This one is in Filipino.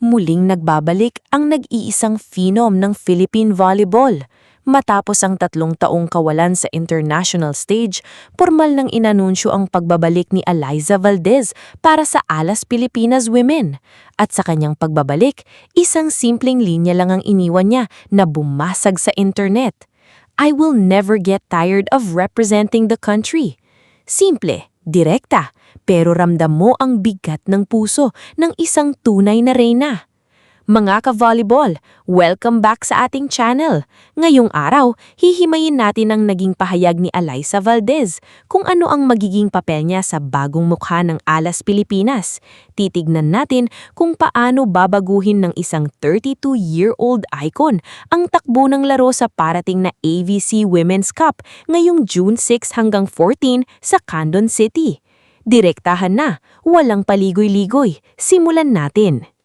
Muling nagbabalik ang nag-iisang phenom ng Philippine volleyball. Matapos ang 3 taong kawalan sa international stage, formal nang inanunsyo ang pagbabalik ni Eliza Valdez para sa Alas Pilipinas Women. At sa kanyang pagbabalik, isang simpleng linya lang ang iniwan niya na bumasag sa internet. I will never get tired of representing the country. Simple, direkta, pero ramdam mo ang bigat ng puso ng isang tunay na reyna. Mga ka-volleyball, welcome back sa ating channel. Ngayong araw, hihimayin natin ang naging pahayag ni Eliza Valdez, kung ano ang magiging papel niya sa bagong mukha ng Alas Pilipinas. Titignan natin kung paano babaguhin ng isang 32-year-old icon ang takbo ng laro sa parating na AVC Women's Cup ngayong June 6 hanggang 14 sa Candon City. Direktahan na, walang paligoy-ligoy. Simulan natin.